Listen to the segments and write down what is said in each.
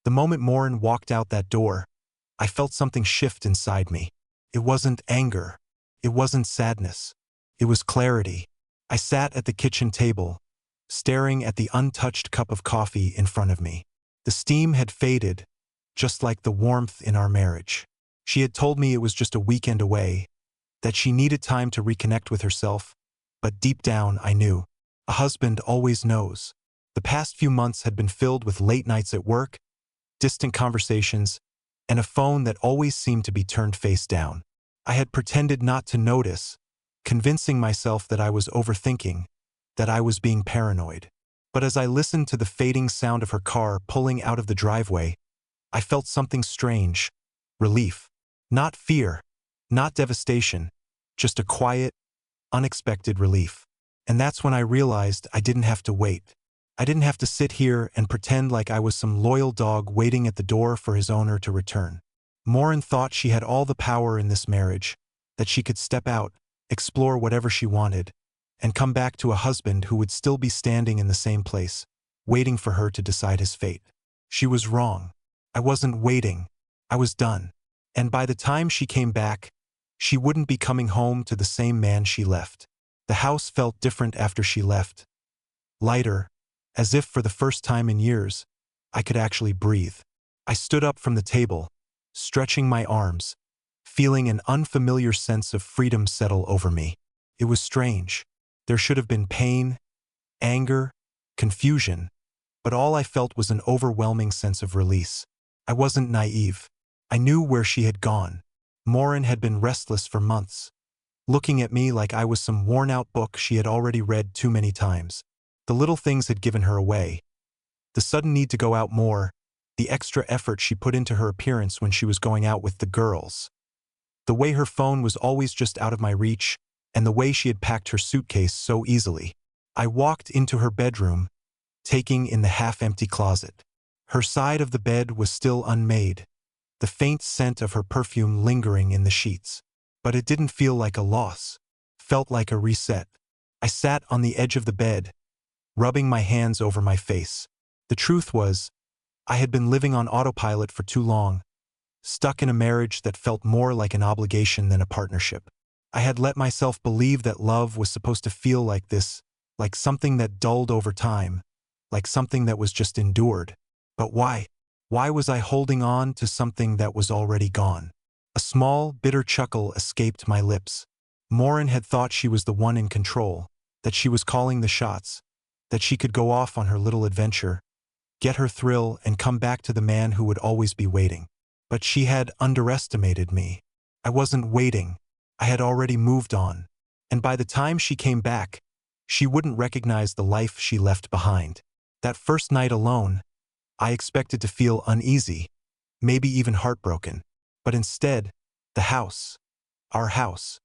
The moment Morin walked out that door, I felt something shift inside me. It wasn't anger. It wasn't sadness. It was clarity. I sat at the kitchen table, staring at the untouched cup of coffee in front of me. The steam had faded, just like the warmth in our marriage. She had told me it was just a weekend away, that she needed time to reconnect with herself, but deep down I knew. A husband always knows. The past few months had been filled with late nights at work, distant conversations, and a phone that always seemed to be turned face down. I had pretended not to notice, convincing myself that I was overthinking, that I was being paranoid. But as I listened to the fading sound of her car pulling out of the driveway, I felt something strange. Relief. Not fear, not devastation, just a quiet, unexpected relief. And that's when I realized I didn't have to wait. I didn't have to sit here and pretend like I was some loyal dog waiting at the door for his owner to return. Morin thought she had all the power in this marriage, that she could step out, explore whatever she wanted, and come back to a husband who would still be standing in the same place, waiting for her to decide his fate. She was wrong. I wasn't waiting. I was done. And by the time she came back, she wouldn't be coming home to the same man she left. The house felt different after she left. Lighter, as if for the first time in years, I could actually breathe. I stood up from the table, stretching my arms, feeling an unfamiliar sense of freedom settle over me. It was strange. There should have been pain, anger, confusion, but all I felt was an overwhelming sense of release. I wasn't naive. I knew where she had gone. Morin had been restless for months, looking at me like I was some worn-out book she had already read too many times. The little things had given her away. The sudden need to go out more, the extra effort she put into her appearance when she was going out with the girls. The way her phone was always just out of my reach, and the way she had packed her suitcase so easily. I walked into her bedroom, taking in the half-empty closet. Her side of the bed was still unmade, the faint scent of her perfume lingering in the sheets. But it didn't feel like a loss. Felt like a reset. I sat on the edge of the bed, rubbing my hands over my face. The truth was, I had been living on autopilot for too long, stuck in a marriage that felt more like an obligation than a partnership. I had let myself believe that love was supposed to feel like this, like something that dulled over time, like something that was just endured. But why? Why was I holding on to something that was already gone? A small, bitter chuckle escaped my lips. Morin had thought she was the one in control, that she was calling the shots, that she could go off on her little adventure, get her thrill, and come back to the man who would always be waiting. But she had underestimated me. I wasn't waiting. I had already moved on. And by the time she came back, she wouldn't recognize the life she left behind. That first night alone, I expected to feel uneasy, maybe even heartbroken. But instead, the house, our house,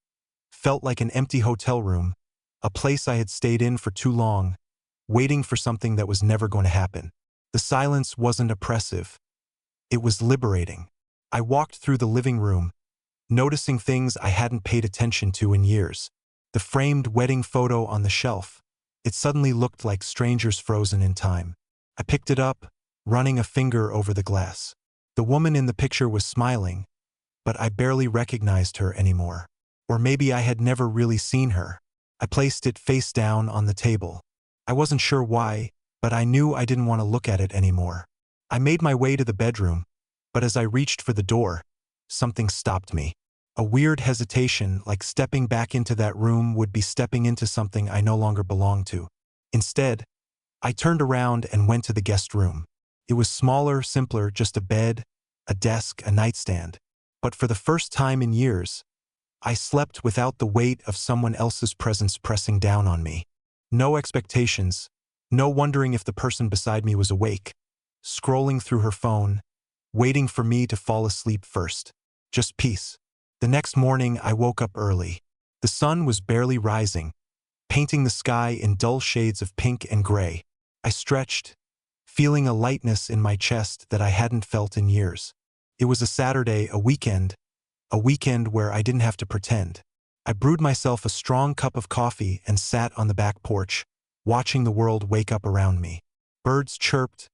felt like an empty hotel room, a place I had stayed in for too long, waiting for something that was never going to happen. The silence wasn't oppressive. It was liberating. I walked through the living room, noticing things I hadn't paid attention to in years. The framed wedding photo on the shelf. It suddenly looked like strangers frozen in time. I picked it up, running a finger over the glass. The woman in the picture was smiling, but I barely recognized her anymore. Or maybe I had never really seen her. I placed it face down on the table. I wasn't sure why, but I knew I didn't want to look at it anymore. I made my way to the bedroom, but as I reached for the door, something stopped me. A weird hesitation, like stepping back into that room would be stepping into something I no longer belonged to. Instead, I turned around and went to the guest room. It was smaller, simpler, just a bed, a desk, a nightstand. But for the first time in years, I slept without the weight of someone else's presence pressing down on me. No expectations, no wondering if the person beside me was awake, scrolling through her phone, waiting for me to fall asleep first. Just peace. The next morning, I woke up early. The sun was barely rising, painting the sky in dull shades of pink and gray. I stretched, feeling a lightness in my chest that I hadn't felt in years. It was a Saturday, a weekend where I didn't have to pretend. I brewed myself a strong cup of coffee and sat on the back porch, watching the world wake up around me. Birds chirped,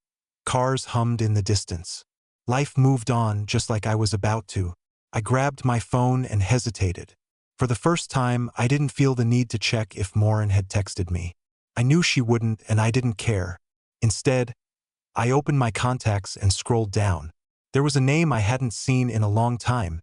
Cars hummed in the distance. Life moved on just like I was about to. I grabbed my phone and hesitated. For the first time, I didn't feel the need to check if Morin had texted me. I knew she wouldn't, and I didn't care. Instead, I opened my contacts and scrolled down. There was a name I hadn't seen in a long time.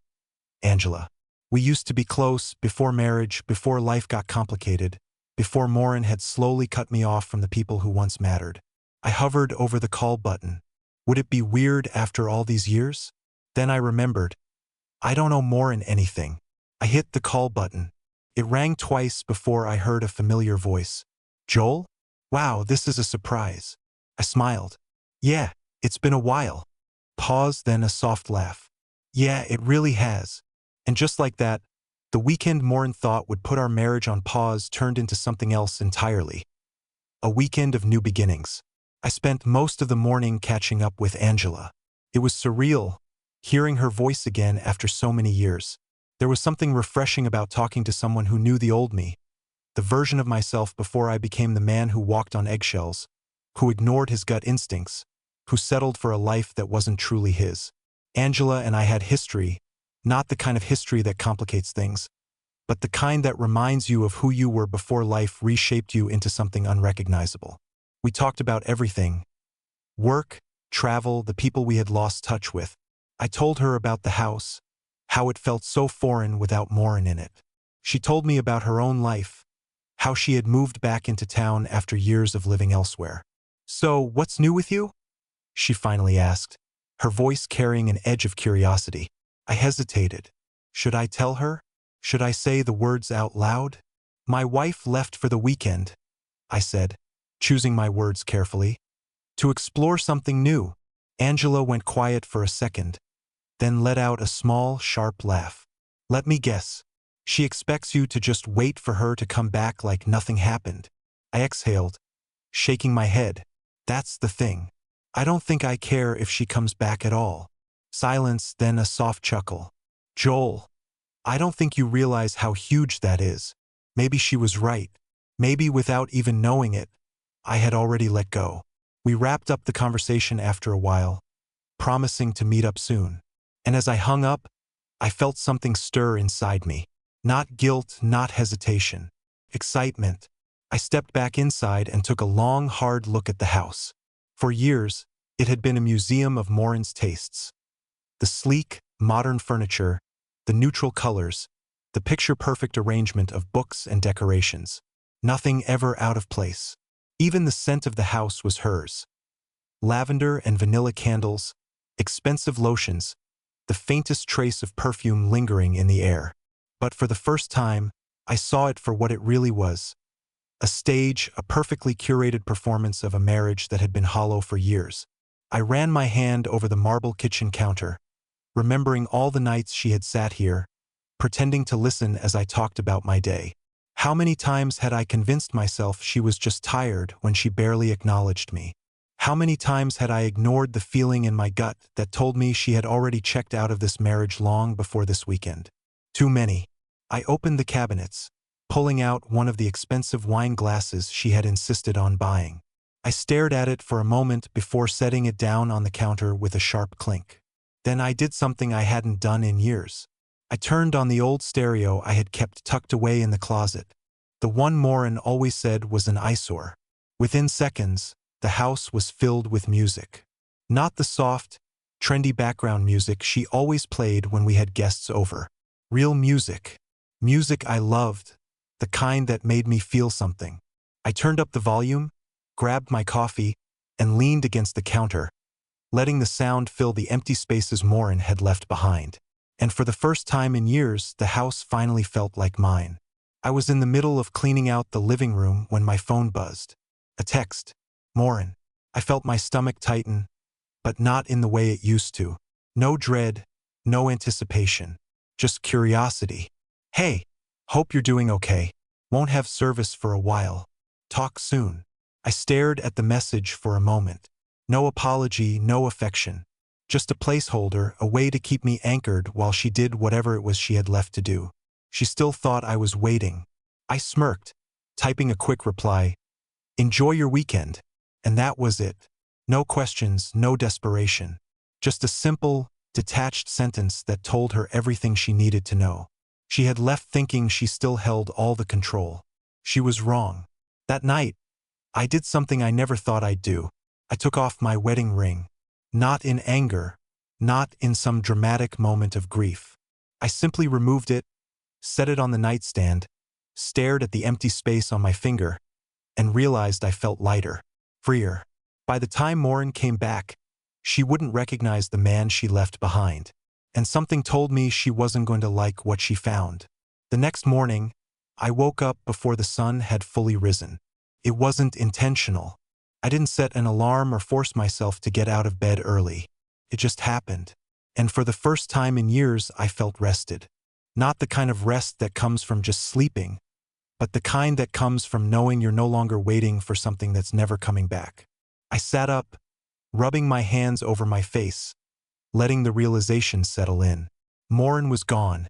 Angela. We used to be close, before marriage, before life got complicated, before Morin had slowly cut me off from the people who once mattered. I hovered over the call button. Would it be weird after all these years? Then I remembered. I don't owe Morin anything. I hit the call button. It rang twice before I heard a familiar voice. Joel? Wow, this is a surprise. I smiled. Yeah, it's been a while. Pause, then a soft laugh. Yeah, it really has. And just like that, the weekend Morin thought would put our marriage on pause turned into something else entirely. A weekend of new beginnings. I spent most of the morning catching up with Angela. It was surreal, hearing her voice again after so many years. There was something refreshing about talking to someone who knew the old me, the version of myself before I became the man who walked on eggshells, who ignored his gut instincts, who settled for a life that wasn't truly his. Angela and I had history, not the kind of history that complicates things, but the kind that reminds you of who you were before life reshaped you into something unrecognizable. We talked about everything. Work, travel, the people we had lost touch with. I told her about the house, how it felt so foreign without Morin in it. She told me about her own life, how she had moved back into town after years of living elsewhere. So, what's new with you? She finally asked, her voice carrying an edge of curiosity. I hesitated. Should I tell her? Should I say the words out loud? My wife left for the weekend, I said, choosing my words carefully. To explore something new. Angela went quiet for a second, then let out a small, sharp laugh. Let me guess. She expects you to just wait for her to come back like nothing happened. I exhaled, shaking my head. That's the thing. I don't think I care if she comes back at all. Silence, then a soft chuckle. Joel, I don't think you realize how huge that is. Maybe she was right. Maybe without even knowing it, I had already let go. We wrapped up the conversation after a while, promising to meet up soon. And as I hung up, I felt something stir inside me. Not guilt, not hesitation. Excitement. I stepped back inside and took a long, hard look at the house. For years, it had been a museum of Morin's tastes. The sleek, modern furniture, the neutral colors, the picture-perfect arrangement of books and decorations. Nothing ever out of place. Even the scent of the house was hers. Lavender and vanilla candles, expensive lotions, the faintest trace of perfume lingering in the air. But for the first time, I saw it for what it really was. A stage, a perfectly curated performance of a marriage that had been hollow for years. I ran my hand over the marble kitchen counter, remembering all the nights she had sat here, pretending to listen as I talked about my day. How many times had I convinced myself she was just tired when she barely acknowledged me? How many times had I ignored the feeling in my gut that told me she had already checked out of this marriage long before this weekend? Too many. I opened the cabinets, pulling out one of the expensive wine glasses she had insisted on buying. I stared at it for a moment before setting it down on the counter with a sharp clink. Then I did something I hadn't done in years. I turned on the old stereo I had kept tucked away in the closet. The one Morin always said was an eyesore. Within seconds, the house was filled with music. Not the soft, trendy background music she always played when we had guests over. Real music. Music I loved. The kind that made me feel something. I turned up the volume, grabbed my coffee, and leaned against the counter, letting the sound fill the empty spaces Morin had left behind. And for the first time in years, the house finally felt like mine. I was in the middle of cleaning out the living room when my phone buzzed. A text. Morin. I felt my stomach tighten, but not in the way it used to. No dread, no anticipation, just curiosity. Hey, hope you're doing okay. Won't have service for a while. Talk soon. I stared at the message for a moment. No apology, no affection. Just a placeholder, a way to keep me anchored while she did whatever it was she had left to do. She still thought I was waiting. I smirked, typing a quick reply. Enjoy your weekend. And that was it. No questions, no desperation. Just a simple, detached sentence that told her everything she needed to know. She had left thinking she still held all the control. She was wrong. That night, I did something I never thought I'd do. I took off my wedding ring. Not in anger, not in some dramatic moment of grief. I simply removed it, set it on the nightstand, stared at the empty space on my finger, and realized I felt lighter, freer. By the time Maureen came back, she wouldn't recognize the man she left behind, and something told me she wasn't going to like what she found. The next morning, I woke up before the sun had fully risen. It wasn't intentional. I didn't set an alarm or force myself to get out of bed early. It just happened. And for the first time in years, I felt rested. Not the kind of rest that comes from just sleeping, but the kind that comes from knowing you're no longer waiting for something that's never coming back. I sat up, rubbing my hands over my face, letting the realization settle in. Maureen was gone,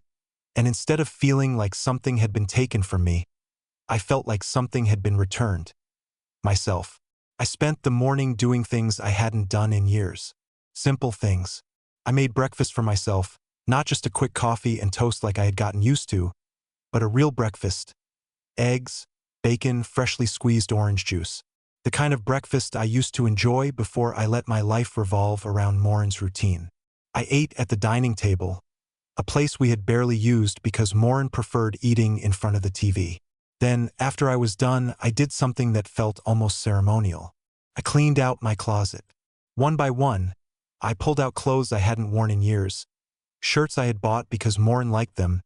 and instead of feeling like something had been taken from me, I felt like something had been returned. Myself. I spent the morning doing things I hadn't done in years. Simple things. I made breakfast for myself, not just a quick coffee and toast like I had gotten used to, but a real breakfast. Eggs, bacon, freshly squeezed orange juice. The kind of breakfast I used to enjoy before I let my life revolve around Maureen's routine. I ate at the dining table, a place we had barely used because Maureen preferred eating in front of the TV. Then, after I was done, I did something that felt almost ceremonial. I cleaned out my closet. One by one, I pulled out clothes I hadn't worn in years, shirts I had bought because Maureen liked them,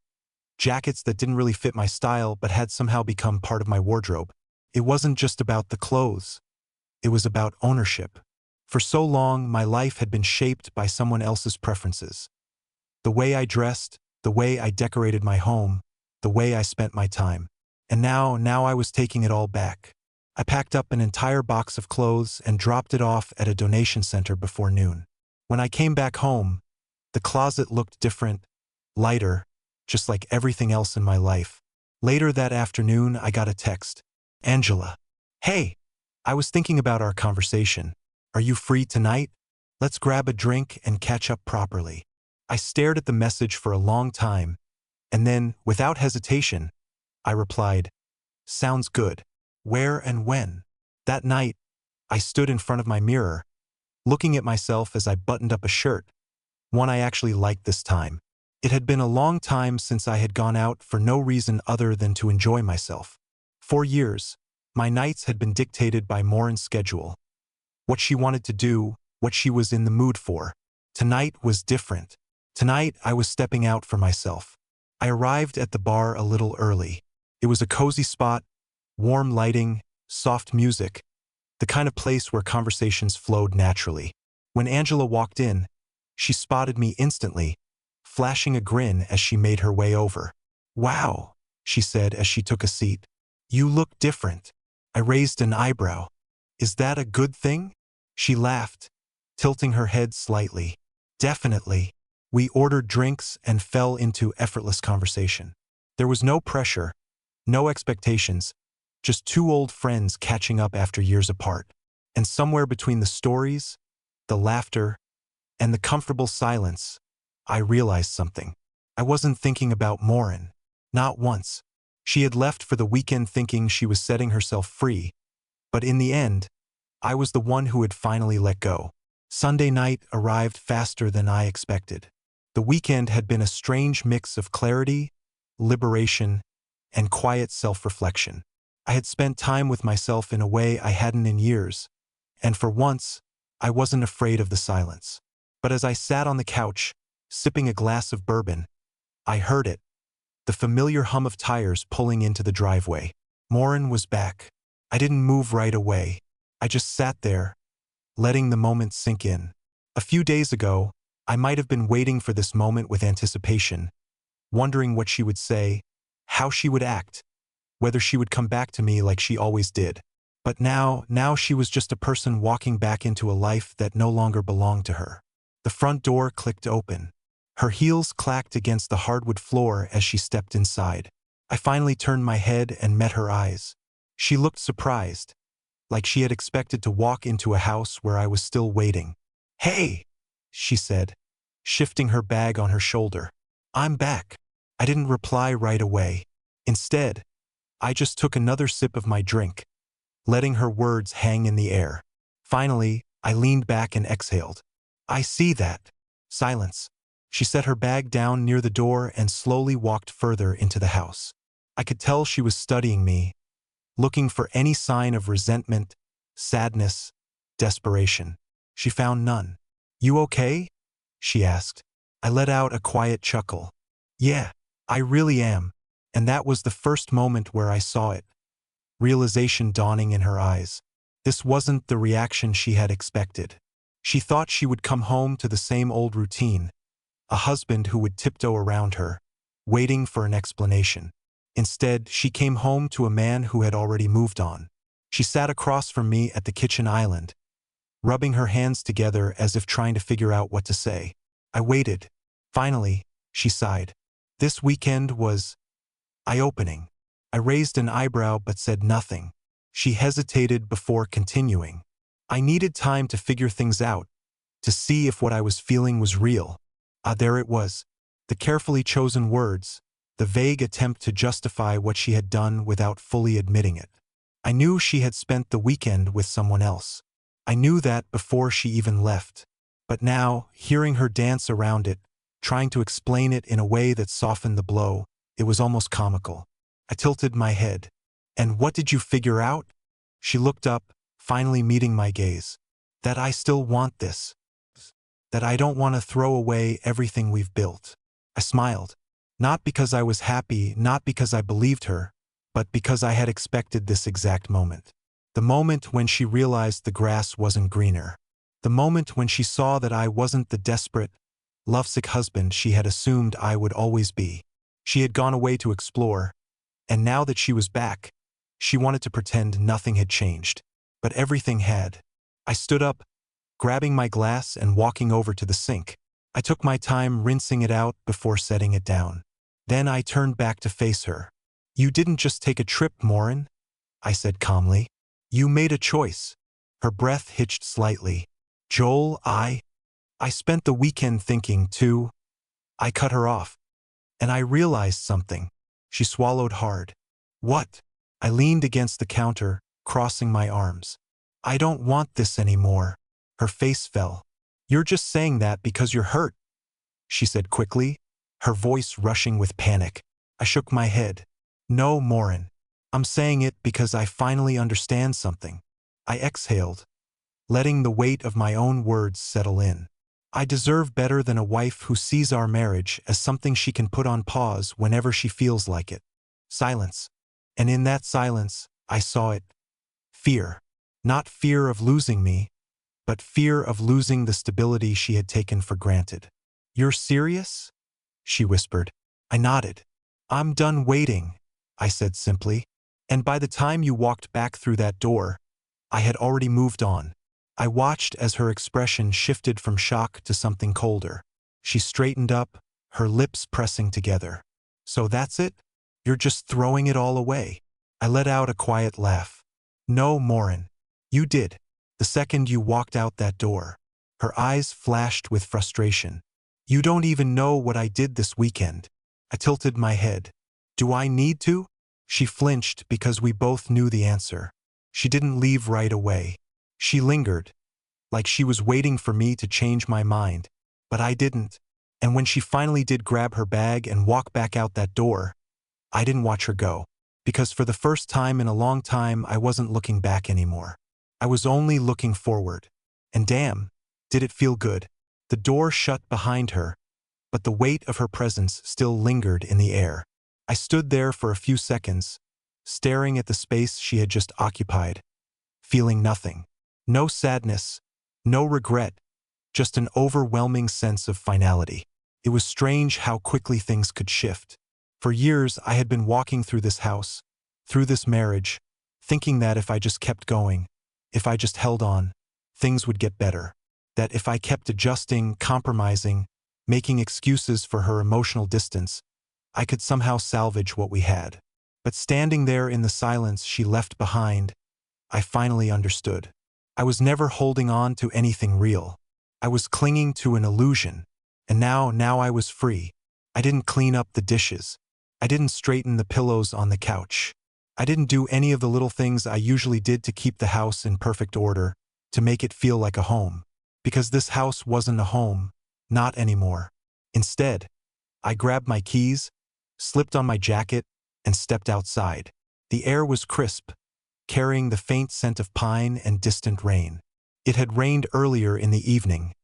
jackets that didn't really fit my style but had somehow become part of my wardrobe. It wasn't just about the clothes. It was about ownership. For so long, my life had been shaped by someone else's preferences. The way I dressed, the way I decorated my home, the way I spent my time. And now I was taking it all back. I packed up an entire box of clothes and dropped it off at a donation center before noon. When I came back home, the closet looked different, lighter, just like everything else in my life. Later that afternoon, I got a text. Angela. Hey, I was thinking about our conversation. Are you free tonight? Let's grab a drink and catch up properly. I stared at the message for a long time, and then, without hesitation, I replied, sounds good. Where and when? That night, I stood in front of my mirror, looking at myself as I buttoned up a shirt, one I actually liked this time. It had been a long time since I had gone out for no reason other than to enjoy myself. For years, my nights had been dictated by Maureen's schedule. What she wanted to do, what she was in the mood for. Tonight was different. Tonight, I was stepping out for myself. I arrived at the bar a little early. It was a cozy spot, warm lighting, soft music, the kind of place where conversations flowed naturally. When Angela walked in, she spotted me instantly, flashing a grin as she made her way over. Wow, she said as she took a seat. You look different. I raised an eyebrow. Is that a good thing? She laughed, tilting her head slightly. Definitely. We ordered drinks and fell into effortless conversation. There was no pressure, no expectations, just two old friends catching up after years apart. And somewhere between the stories, the laughter, and the comfortable silence, I realized something. I wasn't thinking about Maureen. Not once. She had left for the weekend thinking she was setting herself free, but in the end, I was the one who had finally let go. Sunday night arrived faster than I expected. The weekend had been a strange mix of clarity, liberation, and quiet self-reflection. I had spent time with myself in a way I hadn't in years, and for once, I wasn't afraid of the silence. But as I sat on the couch, sipping a glass of bourbon, I heard it, the familiar hum of tires pulling into the driveway. Maureen was back. I didn't move right away. I just sat there, letting the moment sink in. A few days ago, I might have been waiting for this moment with anticipation, wondering what she would say, how she would act, whether she would come back to me like she always did. But now she was just a person walking back into a life that no longer belonged to her. The front door clicked open. Her heels clacked against the hardwood floor as she stepped inside. I finally turned my head and met her eyes. She looked surprised, like she had expected to walk into a house where I was still waiting. "Hey," she said, shifting her bag on her shoulder. "I'm back." I didn't reply right away. Instead, I just took another sip of my drink, letting her words hang in the air. Finally, I leaned back and exhaled. "I see that." Silence. She set her bag down near the door and slowly walked further into the house. I could tell she was studying me, looking for any sign of resentment, sadness, desperation. She found none. "You okay?" she asked. I let out a quiet chuckle. "Yeah, I really am." And that was the first moment where I saw it. Realization dawning in her eyes. This wasn't the reaction she had expected. She thought she would come home to the same old routine, a husband who would tiptoe around her, waiting for an explanation. Instead, she came home to a man who had already moved on. She sat across from me at the kitchen island, rubbing her hands together as if trying to figure out what to say. I waited. Finally, she sighed. This weekend was eye-opening. I raised an eyebrow but said nothing. She hesitated before continuing. I needed time to figure things out, to see if what I was feeling was real. There it was. The carefully chosen words, the vague attempt to justify what she had done without fully admitting it. I knew she had spent the weekend with someone else. I knew that before she even left. But now, hearing her dance around it, trying to explain it in a way that softened the blow, it was almost comical. I tilted my head. "And what did you figure out?" She looked up, finally meeting my gaze. "That I still want this. That I don't want to throw away everything we've built." I smiled. Not because I was happy, not because I believed her, but because I had expected this exact moment. The moment when she realized the grass wasn't greener. The moment when she saw that I wasn't the desperate, lovesick husband she had assumed I would always be. She had gone away to explore, and now that she was back, she wanted to pretend nothing had changed. But everything had. I stood up, grabbing my glass and walking over to the sink. I took my time rinsing it out before setting it down. Then I turned back to face her. "You didn't just take a trip, Maureen," I said calmly. "You made a choice." Her breath hitched slightly. "Joel, I spent the weekend thinking, too." I cut her off. "And I realized something." She swallowed hard. "What?" I leaned against the counter, crossing my arms. "I don't want this anymore." Her face fell. "You're just saying that because you're hurt," she said quickly, her voice rushing with panic. I shook my head. "No, Maureen. I'm saying it because I finally understand something." I exhaled, letting the weight of my own words settle in. I deserve better than a wife who sees our marriage as something she can put on pause whenever she feels like it. Silence. And in that silence, I saw it. Fear. Not fear of losing me, but fear of losing the stability she had taken for granted. "You're serious?" she whispered. I nodded. "I'm done waiting," I said simply. And by the time you walked back through that door, I had already moved on. I watched as her expression shifted from shock to something colder. She straightened up, her lips pressing together. "So that's it? You're just throwing it all away?" I let out a quiet laugh. "No, Maureen. You did. The second you walked out that door." Her eyes flashed with frustration. "You don't even know what I did this weekend." I tilted my head. "Do I need to?" She flinched because we both knew the answer. She didn't leave right away. She lingered, like she was waiting for me to change my mind, but I didn't. And when she finally did grab her bag and walk back out that door, I didn't watch her go. Because for the first time in a long time, I wasn't looking back anymore. I was only looking forward. And damn, did it feel good. The door shut behind her, but the weight of her presence still lingered in the air. I stood there for a few seconds, staring at the space she had just occupied, feeling nothing. No sadness, no regret, just an overwhelming sense of finality. It was strange how quickly things could shift. For years, I had been walking through this house, through this marriage, thinking that if I just kept going, if I just held on, things would get better. That if I kept adjusting, compromising, making excuses for her emotional distance, I could somehow salvage what we had. But standing there in the silence she left behind, I finally understood. I was never holding on to anything real. I was clinging to an illusion. And now I was free. I didn't clean up the dishes. I didn't straighten the pillows on the couch. I didn't do any of the little things I usually did to keep the house in perfect order, to make it feel like a home. Because this house wasn't a home, not anymore. Instead, I grabbed my keys, slipped on my jacket, and stepped outside. The air was crisp, carrying the faint scent of pine and distant rain. It had rained earlier in the evening,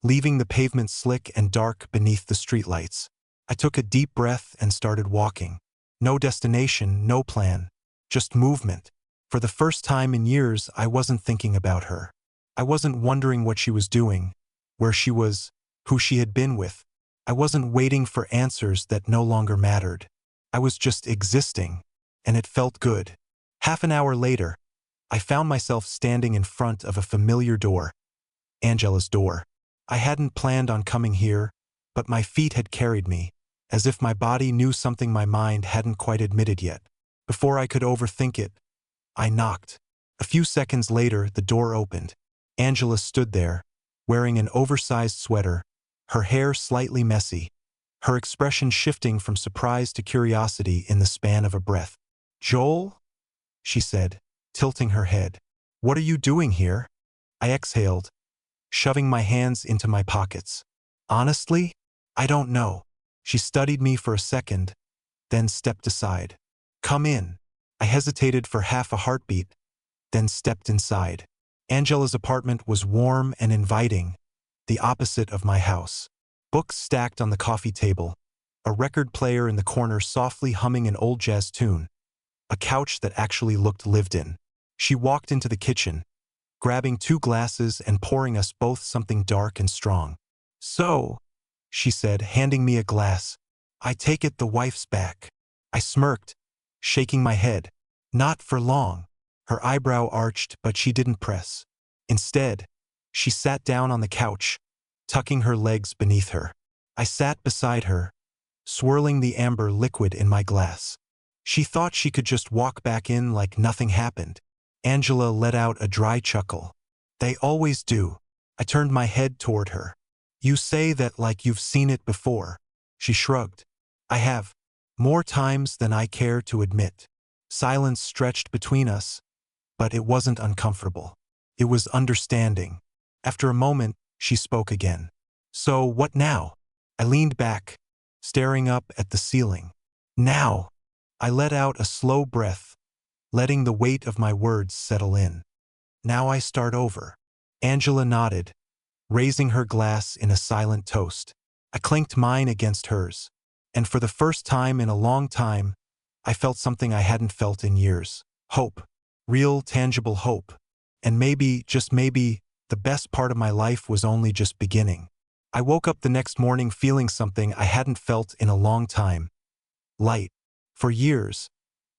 leaving the pavement slick and dark beneath the streetlights. I took a deep breath and started walking. No destination, no plan, just movement. For the first time in years, I wasn't thinking about her. I wasn't wondering what she was doing, where she was, who she had been with. I wasn't waiting for answers that no longer mattered. I was just existing, and it felt good. Half an hour later, I found myself standing in front of a familiar door. Angela's door. I hadn't planned on coming here, but my feet had carried me, as if my body knew something my mind hadn't quite admitted yet. Before I could overthink it, I knocked. A few seconds later, the door opened. Angela stood there, wearing an oversized sweater, her hair slightly messy, her expression shifting from surprise to curiosity in the span of a breath. "Joel?" she said, tilting her head. "What are you doing here?" I exhaled, shoving my hands into my pockets. "Honestly, I don't know." She studied me for a second, then stepped aside. "Come in." I hesitated for half a heartbeat, then stepped inside. Angela's apartment was warm and inviting, the opposite of my house. Books stacked on the coffee table, a record player in the corner softly humming an old jazz tune, a couch that actually looked lived in. She walked into the kitchen, grabbing 2 glasses and pouring us both something dark and strong. "So," she said, handing me a glass, "I take it the wife's back." I smirked, shaking my head. "Not for long." Her eyebrow arched, but she didn't press. Instead, she sat down on the couch, tucking her legs beneath her. I sat beside her, swirling the amber liquid in my glass. She thought she could just walk back in like nothing happened. Angela let out a dry chuckle. "They always do." I turned my head toward her. "You say that like you've seen it before." She shrugged. "I have. More times than I care to admit." Silence stretched between us, but it wasn't uncomfortable. It was understanding. After a moment, she spoke again. "So what now?" I leaned back, staring up at the ceiling. "Now." I let out a slow breath, letting the weight of my words settle in. "Now I start over." Angela nodded, raising her glass in a silent toast. I clinked mine against hers, and for the first time in a long time, I felt something I hadn't felt in years. Hope. Real, tangible hope. And maybe, just maybe, the best part of my life was only just beginning. I woke up the next morning feeling something I hadn't felt in a long time. Light. For years,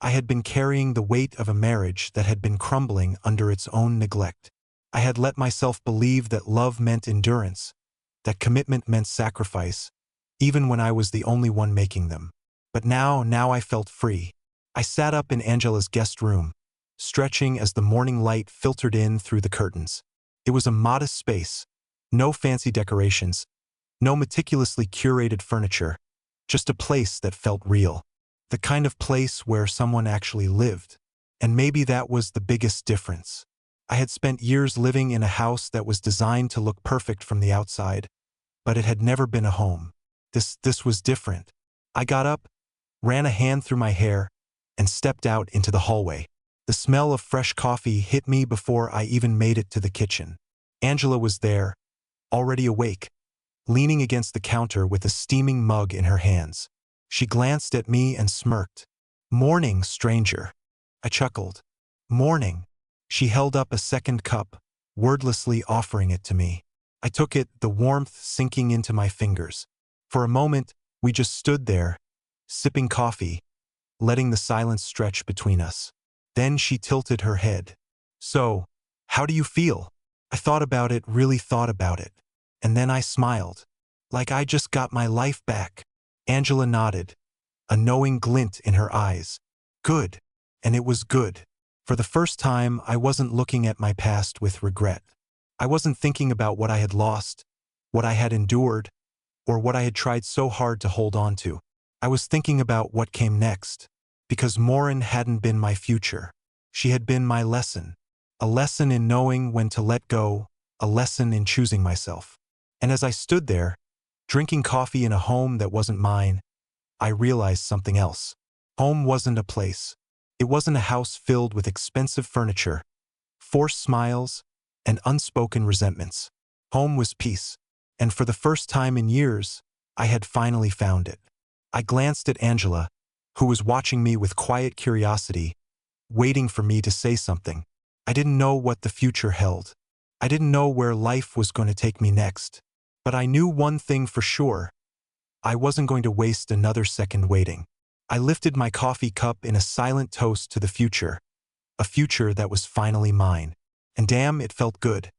I had been carrying the weight of a marriage that had been crumbling under its own neglect. I had let myself believe that love meant endurance, that commitment meant sacrifice, even when I was the only one making them. But now I felt free. I sat up in Angela's guest room, stretching as the morning light filtered in through the curtains. It was a modest space, no fancy decorations, no meticulously curated furniture, just a place that felt real. The kind of place where someone actually lived. And maybe that was the biggest difference. I had spent years living in a house that was designed to look perfect from the outside, but it had never been a home. This was different. I got up, ran a hand through my hair, and stepped out into the hallway. The smell of fresh coffee hit me before I even made it to the kitchen. Angela was there, already awake, leaning against the counter with a steaming mug in her hands. She glanced at me and smirked. "Morning, stranger." I chuckled. "Morning." She held up a second cup, wordlessly offering it to me. I took it, the warmth sinking into my fingers. For a moment, we just stood there, sipping coffee, letting the silence stretch between us. Then she tilted her head. "So, how do you feel?" I thought about it, really thought about it. And then I smiled. Like I just got my life back. Angela nodded, a knowing glint in her eyes. "Good." And it was good. For the first time, I wasn't looking at my past with regret. I wasn't thinking about what I had lost, what I had endured, or what I had tried so hard to hold on to. I was thinking about what came next, because Maureen hadn't been my future. She had been my lesson. A lesson in knowing when to let go, a lesson in choosing myself. And as I stood there, drinking coffee in a home that wasn't mine, I realized something else. Home wasn't a place. It wasn't a house filled with expensive furniture, forced smiles, and unspoken resentments. Home was peace, and for the first time in years, I had finally found it. I glanced at Angela, who was watching me with quiet curiosity, waiting for me to say something. I didn't know what the future held. I didn't know where life was going to take me next. But I knew one thing for sure. I wasn't going to waste another second waiting. I lifted my coffee cup in a silent toast to the future, a future that was finally mine. And damn, it felt good.